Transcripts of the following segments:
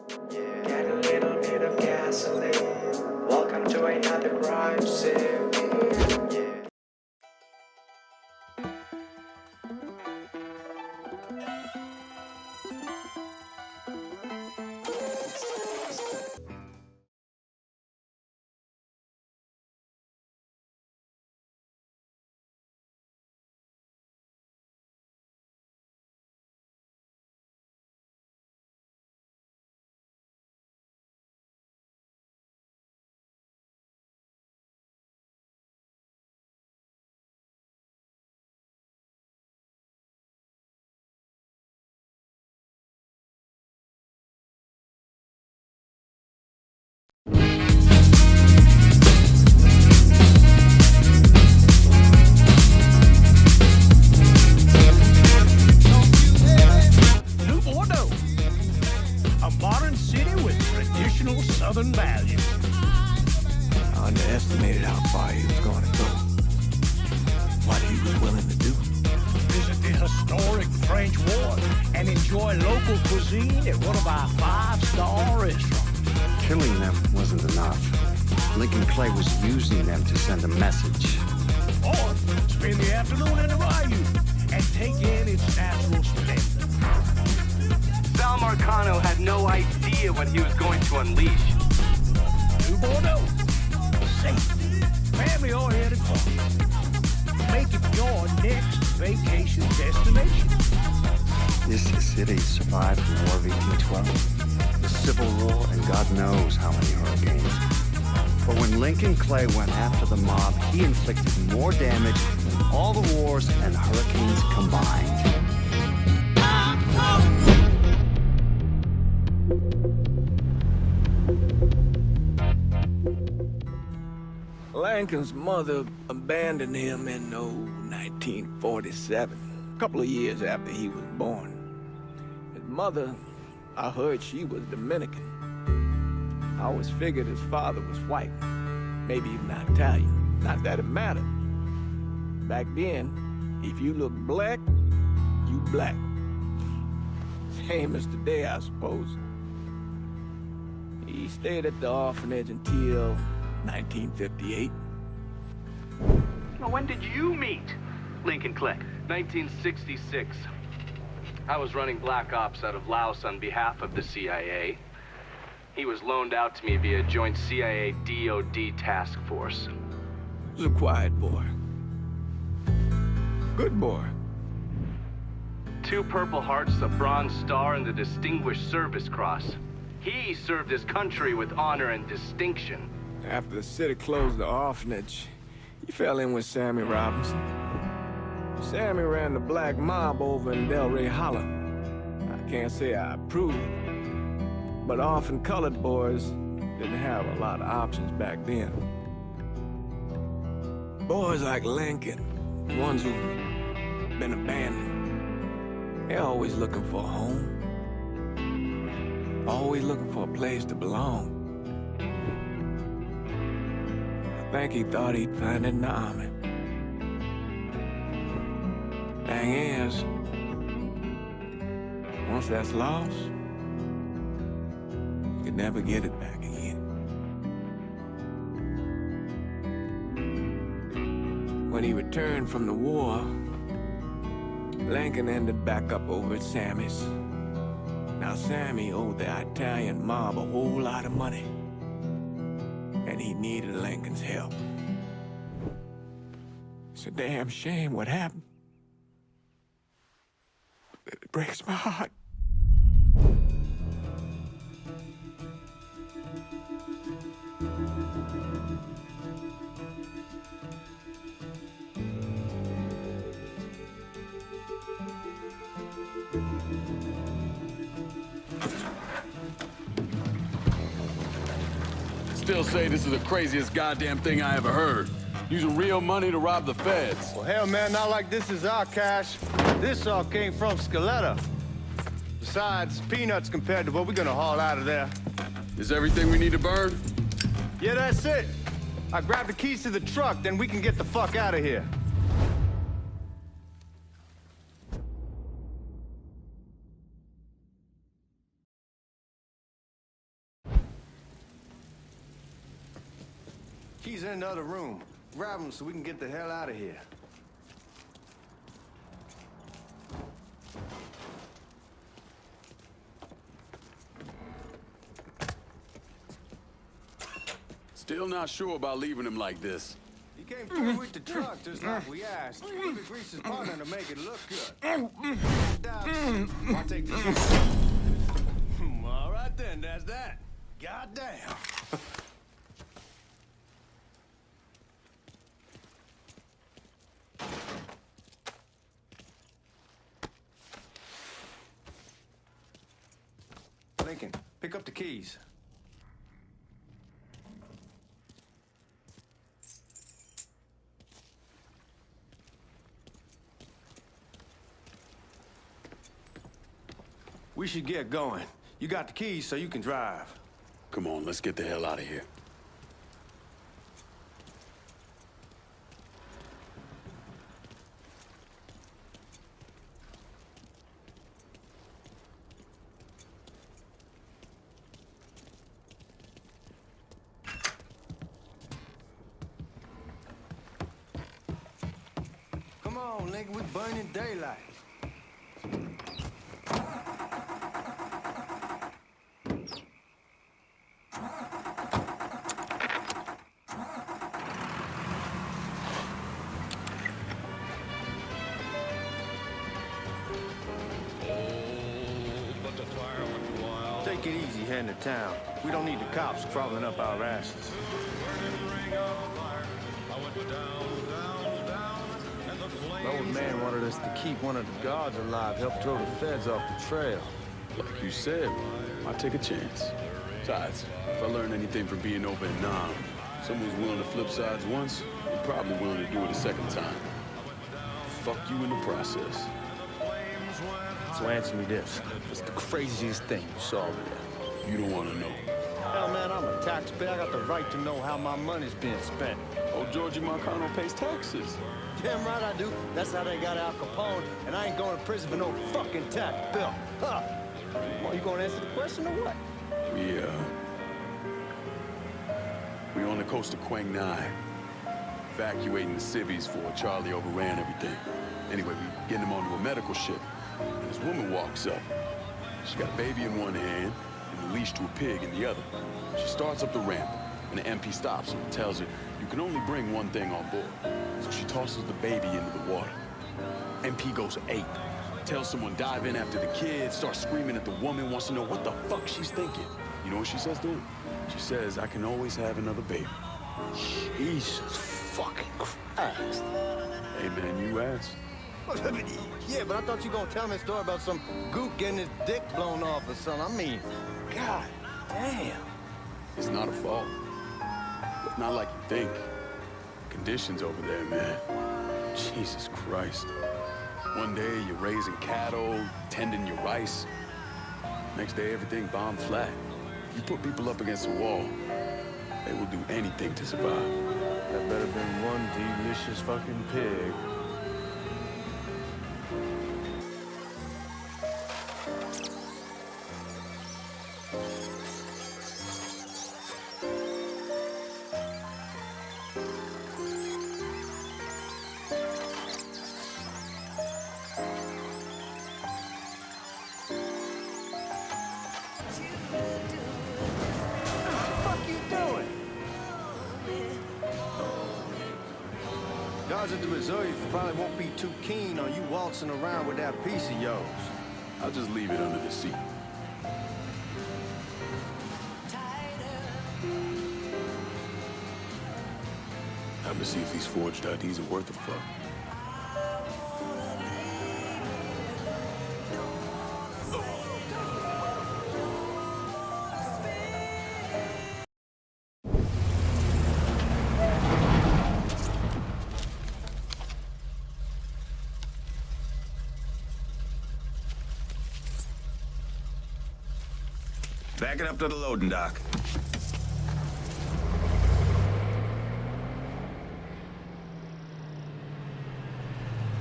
Get a little bit of gasoline. Welcome to another crime scene. Yeah. New Bordeaux, a modern city with traditional Southern values. I underestimated how far he was going to go, what he was willing to do. Visit the historic French Ward and enjoy local cuisine at one of our five-star restaurants. Killing them wasn't enough. Lincoln Clay was using them to send a message. Or spend the afternoon in the bayou and take in its natural splendor. Sal Marcano had no idea what he was going to unleash. New Bordeaux, safe, family-oriented fun. Make it your next vacation destination. This city survived the War of 1812, the Civil War, and God knows how many hurricanes. But when Lincoln Clay went after the mob, he inflicted more damage than all the wars and hurricanes combined. Lincoln's mother abandoned him in 1947, a couple of years after he was born. His mother, I heard she was Dominican. I always figured his father was white, maybe even Italian. Not that it mattered. Back then, if you look black, you black. Same as today, I suppose. He stayed at the orphanage until 1958. Now, when did you meet Lincoln Clay? 1966. I was running black ops out of Laos on behalf of the CIA. He was loaned out to me via joint CIA-DOD task force. He was a quiet boy. Good boy. 2 Purple Hearts, a Bronze Star, and the Distinguished Service Cross. He served his country with honor and distinction. After the city closed the orphanage, he fell in with Sammy Robinson. Sammy ran the black mob over in Delray Hollow. I can't say I approve, but orphan colored boys didn't have a lot of options back then. Boys like Lincoln, the ones who've been abandoned, they're always looking for a home. Always looking for a place to belong. I think he thought he'd find it in the army. Thing is, once that's lost, you can never get it back again. When he returned from the war, Lincoln ended back up over at Sammy's. Now, Sammy owed the Italian mob a whole lot of money, and he needed Lincoln's help. It's a damn shame what happened. It breaks my heart. Still say this is the craziest goddamn thing I ever heard. Using real money to rob the feds. Well, hell, man, not like this is our cash. This all came from Scaletta. Besides, peanuts compared to what we're gonna haul out of there. Is everything we need to burn? Yeah, that's it. I grabbed the keys to the truck, then we can get the fuck out of here. Keys in the other room. Grab them so we can get the hell out of here. Still not sure about leaving him like this. He came through with the truck just like we asked. He greased his partner to make it look good. I'll take this. All right then, that's that. Goddamn. Lincoln, pick up the keys. We should get going. You got the keys so you can drive. Come on, let's get the hell out of here. Come on, Lincoln, we're burning daylight. Take it easy heading to town. We don't need the cops crawling up our asses. The old man wanted us to keep one of the guards alive, help throw the feds off the trail. Like you said, I take a chance. Besides, if I learn anything from being over in Nam, someone's willing to flip sides once, they're probably willing to do it a second time. Fuck you in the process. So answer me this. What's the craziest thing you saw over there? You don't want to know. Hell, man, I'm a taxpayer. I got the right to know how my money's being spent. Oh, Georgie Marcano pays taxes. Damn right I do. That's how they got Al Capone, and I ain't going to prison for no fucking tax bill. Huh? Well, you gonna answer the question or what? We on the coast of Quang Nai, evacuating the civvies for Charlie overran everything. Anyway, we getting him onto a medical ship, and this woman walks up. She's got a baby in one hand and a leash to a pig in the other. She starts up the ramp, and the MP stops her and tells her, you can only bring one thing on board. So she tosses the baby into the water. MP goes ape. Tells someone dive in after the kid, starts screaming at the woman, wants to know what the fuck she's thinking. You know what she says to him? She says, I can always have another baby. Jesus fucking Christ. Hey man, you asked. Yeah, but I thought you were gonna tell me a story about some gook getting his dick blown off or something. I mean, god damn. It's not a fault. But not like you think. Conditions over there, man. Jesus Christ. One day you're raising cattle, tending your rice. Next day everything bombed flat. You put people up against a wall, they will do anything to survive. That better been one delicious fucking pig. Guards at the reserve probably won't be too keen on you waltzing around with that piece of yours. I'll just leave it under the seat. Time to see if these forged IDs are worth a fuck. Back it up to the loading dock.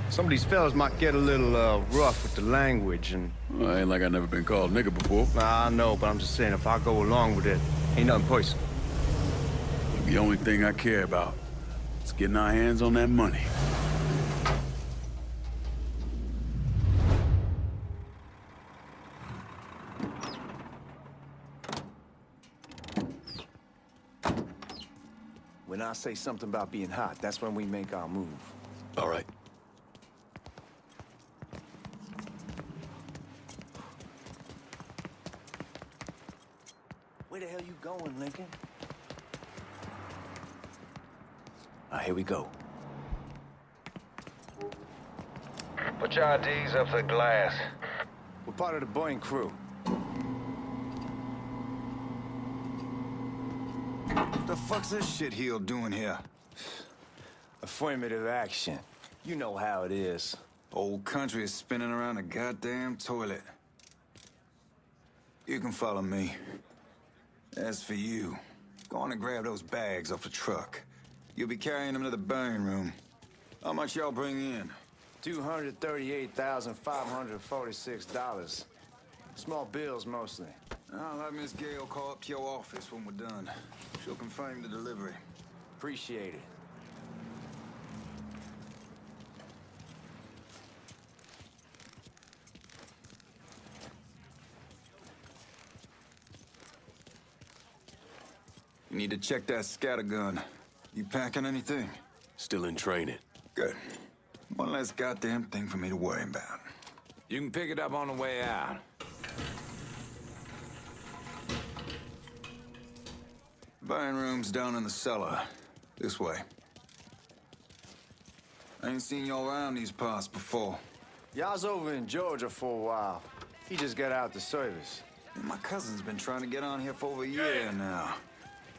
Some of these fellas might get a little rough with the language and... Well, ain't like I never been called nigga before. Nah, I know, but I'm just saying if I go along with it, ain't nothing personal. You The only thing I care about is getting our hands on that money. When I say something about being hot, that's when we make our move. All right. Where the hell you going, Lincoln? Here we go. Put your IDs up to the glass. We're part of the Boeing crew. What the fuck's this shitheel doing here? Affirmative action. You know how it is. Old country is spinning around a goddamn toilet. You can follow me. As for you, go on and grab those bags off the truck. You'll be carrying them to the burn room. How much y'all bring in? $238,546. Small bills, mostly. I'll have Miss Gale call up to your office when we're done. She'll confirm the delivery. Appreciate it. You need to check that scattergun. You packing anything? Still in training. Good. One less goddamn thing for me to worry about. You can pick it up on the way out. Burn room's down in the cellar. This way. I ain't seen y'all around these parts before. Y'all's over in Georgia for a while. He just got out the service. My cousin's been trying to get on here for over a year now.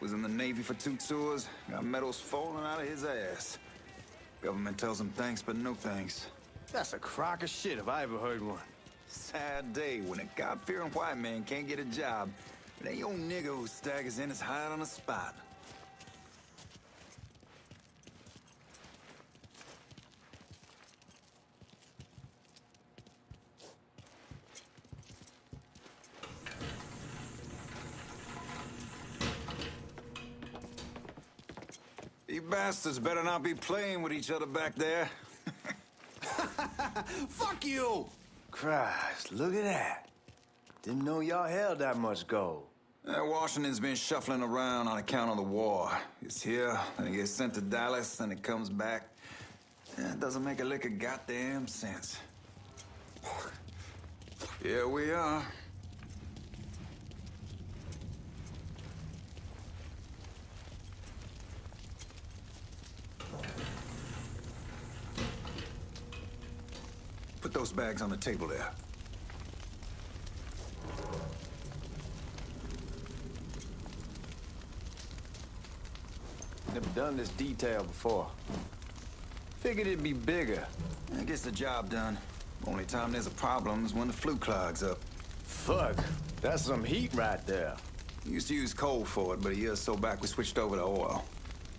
Was in the Navy for 2 tours, got medals falling out of his ass. Government tells him thanks, but no thanks. That's a crock of shit if I ever heard one. Sad day when a God-fearing white man can't get a job. It ain't your nigga who staggers in his hide on the spot. You bastards better not be playing with each other back there. Fuck you! Christ, look at that. Didn't know y'all held that much gold. Washington's been shuffling around on account of the war. It's here, then it gets sent to Dallas, then it comes back. It doesn't make a lick of goddamn sense. Here we are. Put those bags on the table there. Never done this detail before. Figured it'd be bigger. It gets the job done. Only time there's a problem is when the flue clogs up. Fuck, that's some heat right there. We used to use coal for it, but a year or so back we switched over to oil.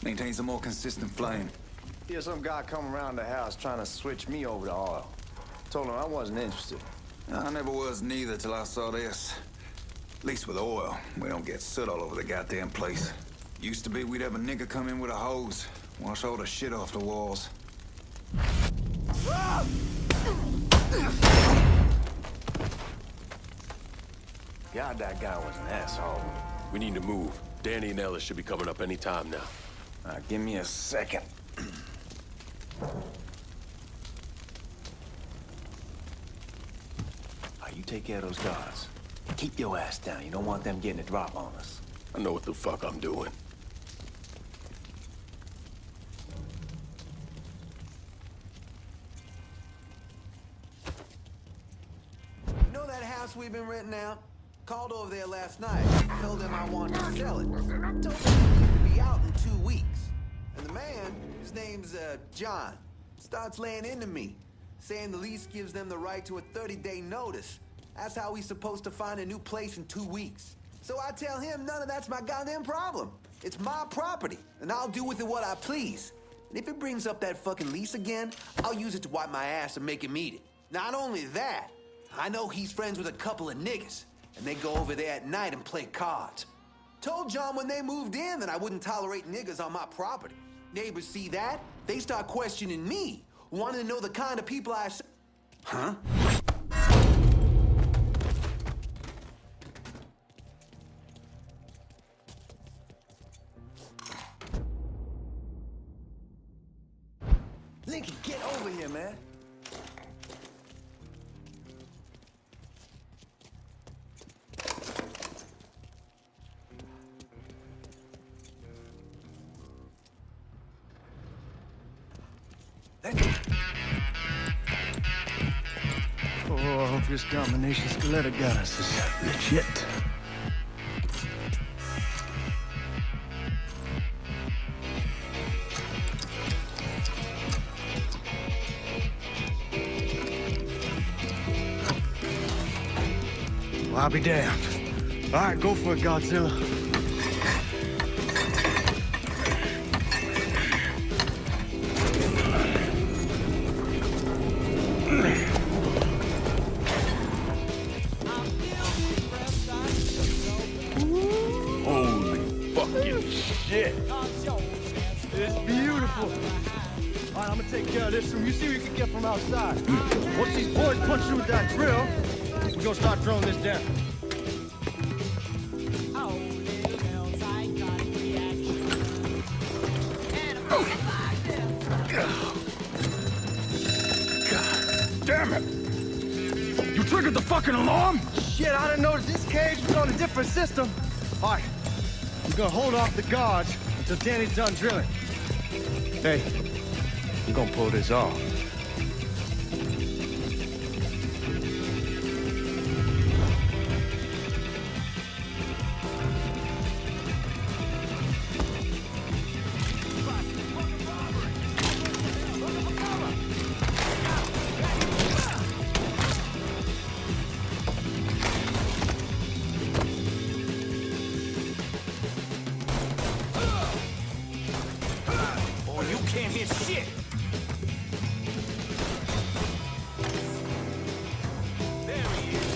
Maintains a more consistent flame. Hear some guy come around the house trying to switch me over to oil. Told him I wasn't interested. I never was neither till I saw this. At least with oil, we don't get soot all over the goddamn place. Used to be we'd have a nigga come in with a hose, wash all the shit off the walls. God, that guy was an asshole. We need to move. Danny and Ellis should be coming up any time now. Give me a second. You take care of those guards. Keep your ass down. You don't want them getting a drop on us. I know what the fuck I'm doing. You know that house we've been renting out? Called over there last night. Told them I wanted to sell it. Told them it needed to be out in 2 weeks. And the man, his name's John, starts laying into me, saying the lease gives them the right to a 30-day notice. That's how he's supposed to find a new place in 2 weeks. So I tell him none of that's my goddamn problem. It's my property, and I'll do with it what I please. And if it brings up that fucking lease again, I'll use it to wipe my ass and make him eat it. Not only that, I know he's friends with a couple of niggas, and they go over there at night and play cards. Told John when they moved in that I wouldn't tolerate niggas on my property. Neighbors see that, they start questioning me, wanting to know the kind of people I... Huh? Lincoln, get over here, man. Oh, I hope this combination Skeletor got us is legit. Well, I'll be damned. All right, go for it, Godzilla. Shit. It's beautiful. All right, I'm gonna take care of this room. You see what you can get from outside. Once these boys punch you with that drill, we're gonna start throwing this down. God damn it! You triggered the fucking alarm? Shit, I didn't know that this cage was on a different system. All right, we're gonna hold off the guards until Danny's done drilling. Hey, we're gonna pull this off. Can't hear shit! There he is.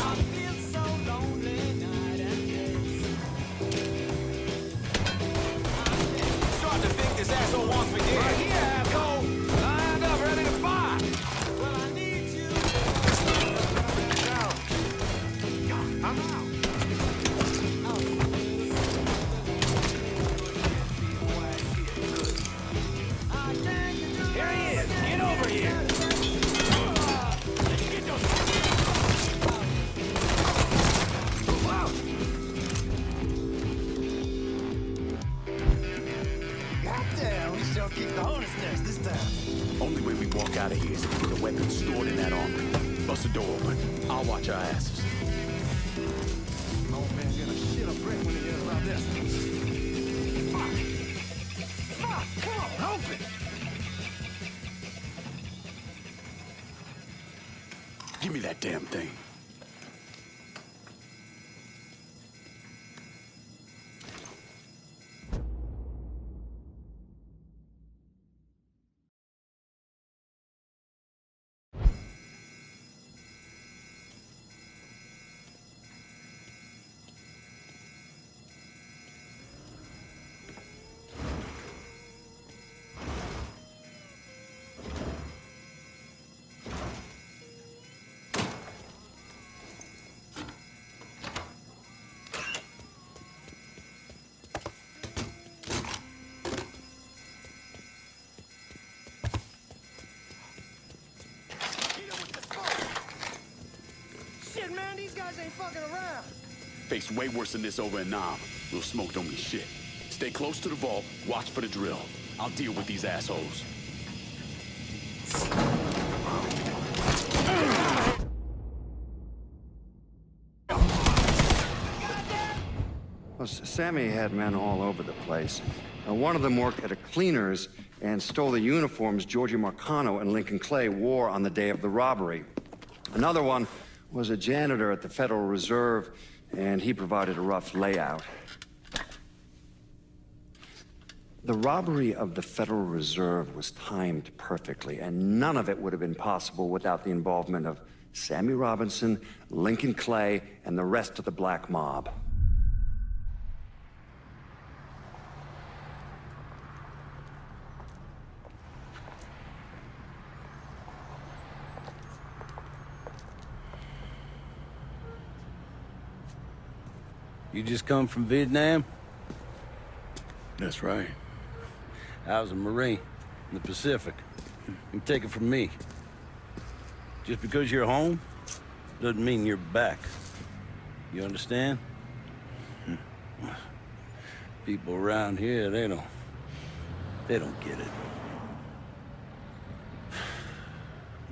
I feel so lonely night and day. Starting to think this asshole wants me dead. Right here, asshole! Lined up, ready to fire! Well, I need you. I'm out. Here he is! Get over here! Get those... Goddamn, we sure kicked the hornet's nest this time. Only way we walk out of here is if we get the weapons stored in that armory. Bust the door open. I'll watch our asses. Old man's gonna shit a brick when he hears about this. Fuck! Fuck! Come on, help it! Give me that damn thing. Shit, man, these guys ain't fucking around. Faced way worse than this over in Nam. Little smoke don't mean shit. Stay close to the vault, watch for the drill. I'll deal with these assholes. Well, Sammy had men all over the place. One of them worked at a cleaner's and stole the uniforms Georgie Marcano and Lincoln Clay wore on the day of the robbery. Another one was a janitor at the Federal Reserve, and he provided a rough layout. The robbery of the Federal Reserve was timed perfectly, and none of it would have been possible without the involvement of Sammy Robinson, Lincoln Clay, and the rest of the black mob. You just come from Vietnam? That's right. I was a Marine in the Pacific. You take it from me. Just because you're home doesn't mean you're back. You understand? People around here, they don't get it.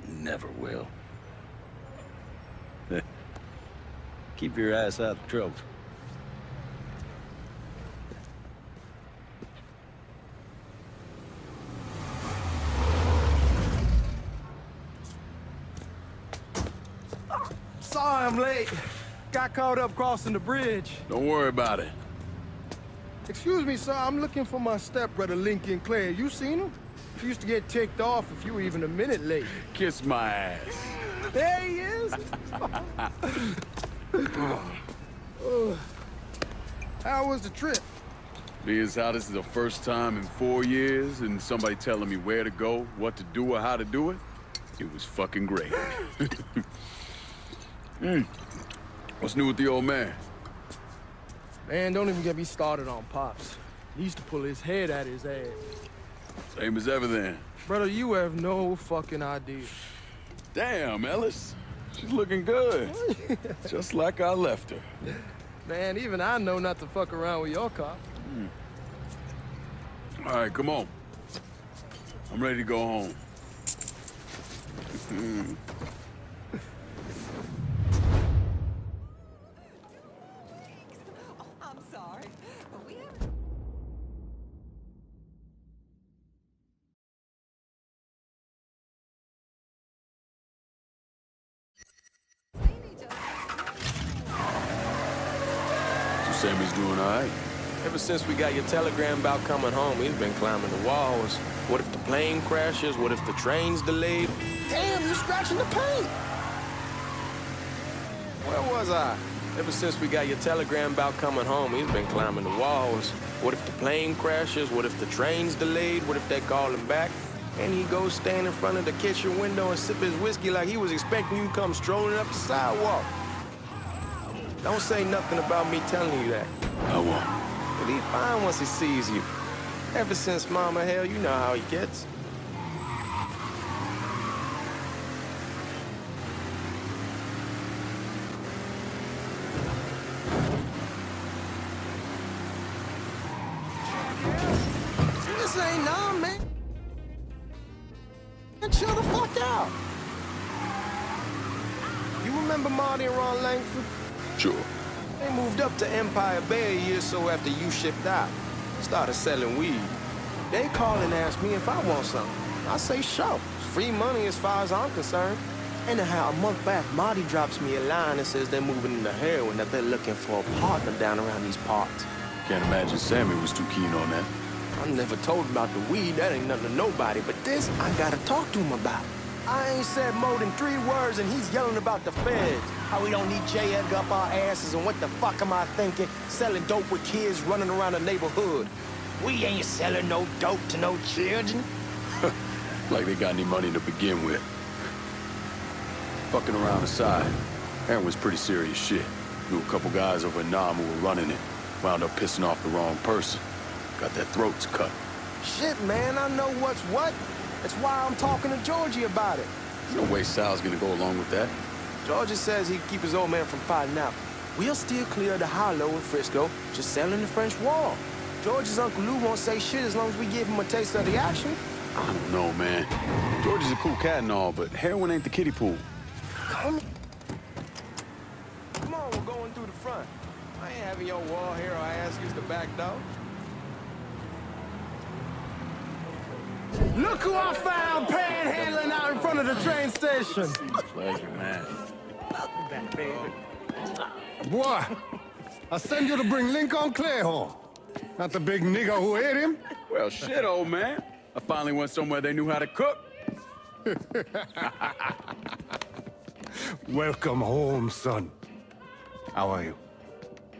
Never will. Keep your ass out of trouble. Sorry I'm late. Got caught up crossing the bridge. Don't worry about it. Excuse me, sir. I'm looking for my stepbrother, Lincoln Clay. You seen him? He used to get ticked off if you were even a minute late. Kiss my ass. There he is. How was the trip? Being how this is the first time in 4 years and somebody telling me where to go, what to do, or how to do it, it was fucking great. What's new with the old man? Man, don't even get me started on Pops. He used to pull his head out his ass. Same as ever then. Brother, you have no fucking idea. Damn, Ellis. She's looking good. Just like I left her. Man, even I know not to fuck around with your car. All right, come on. I'm ready to go home. I'm sorry, but we haven't... So Sammy's doing all right? Ever since we got your telegram about coming home, he's been climbing the walls. What if the plane crashes? What if the train's delayed? Damn, you're scratching the paint! Where was I? Ever since we got your telegram about coming home, he's been climbing the walls. What if the plane crashes? What if the train's delayed? What if they call him back? And he goes stand in front of the kitchen window and sip his whiskey like he was expecting you to come strolling up the sidewalk. Don't say nothing about me telling you that. I won't. But he's fine once he sees you. Ever since Mama, hell, you know how he gets. This ain't on, man. And chill the fuck out. You remember Marty and Ron Langford? Sure. They moved up to Empire Bay a year or so after you shipped out. Started selling weed. They call and ask me if I want something. I say, sure. It's free money as far as I'm concerned. Anyhow, a month back, Marty drops me a line and says they're moving into heroin, that they're looking for a partner down around these parts. Can't imagine Sammy was too keen on that. I never told him about the weed. That ain't nothing to nobody. But this, I gotta talk to him about. I ain't said more than 3 words, and he's yelling about the feds. How we don't need J. Edgar up our asses, and what the fuck am I thinking? Selling dope with kids running around the neighborhood. We ain't selling no dope to no children. Like they got any money to begin with. Fucking around aside, heroin's pretty serious shit. Knew a couple guys over in Nam who were running it. Wound up pissing off the wrong person. Got their throats cut. Shit, man, I know what's what. That's why I'm talking to Georgie about it. There's no way Sal's gonna go along with that. Georgie says he'd keep his old man from fighting out. We'll still clear the hollow in Frisco, just selling the French Wall. George's Uncle Lou won't say shit as long as we give him a taste of the action. I don't know, man. George is a cool cat and all, but heroin ain't the kiddie pool. Come on, we're going through the front. I ain't having your war hero ass use the back door. Look who I found panhandling out in front of the train station. Pleasure, man. Welcome back, baby. Boy, I send you to bring Lincoln Clay home. Not the big nigger who ate him. Well, shit, old man. I finally went somewhere they knew how to cook. Welcome home, son. How are you?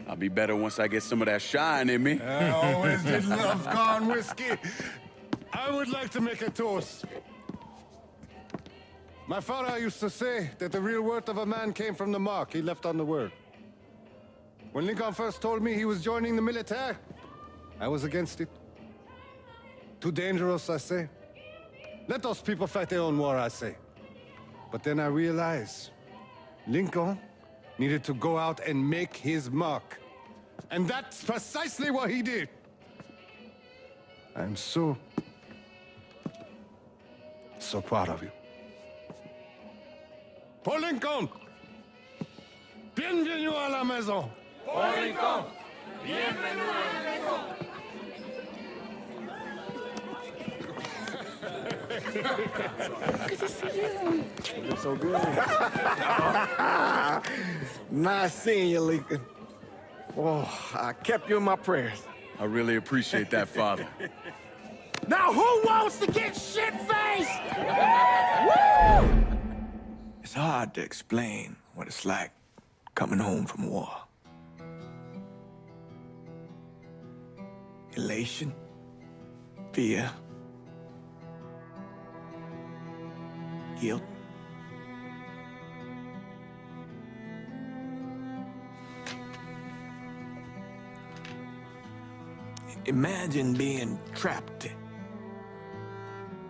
I'll be better once I get some of that shine in me. I always did love corn whiskey. I would like to make a toast. My father used to say that the real worth of a man came from the mark he left on the world. When Lincoln first told me he was joining the military, I was against it. Too dangerous, I say. Let those people fight their own war, I say. But then I realized Lincoln needed to go out and make his mark. And that's precisely what he did. I'm so proud of you. Paul Lincoln! Bienvenue à la maison! Paul Lincoln, bienvenue à la maison. Good to see you. You're so good. Nice seeing you, Lincoln. Oh, I kept you in my prayers. I really appreciate that, Father. Now who wants to get shit-faced? It's hard to explain what it's like coming home from war. Elation, fear, guilt. Imagine being trapped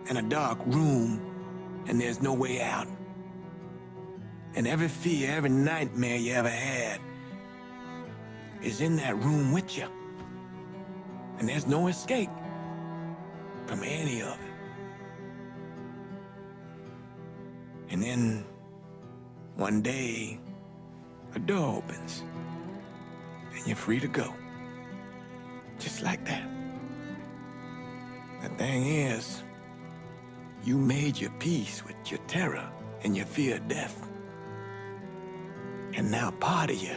in a dark room and there's no way out. And every fear, every nightmare you ever had is in that room with you. And there's no escape from any of it. And then one day, a door opens and you're free to go. Just like that. The thing is, you made your peace with your terror and your fear of death. And now part of you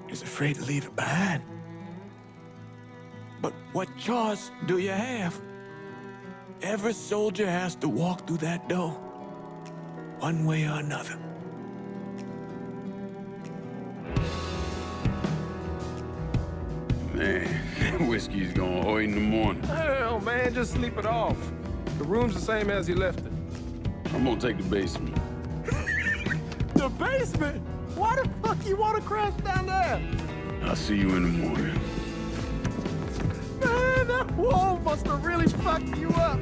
is afraid to leave it behind. But what choice do you have? Every soldier has to walk through that door, one way or another. Man, that whiskey's gonna hoy in the morning. Hell, man, just sleep it off. The room's the same as you left it. I'm gonna take the basement. The basement? Why the fuck you want to crash down there? I'll see you in the morning. Man, that wall must have really fucked you up.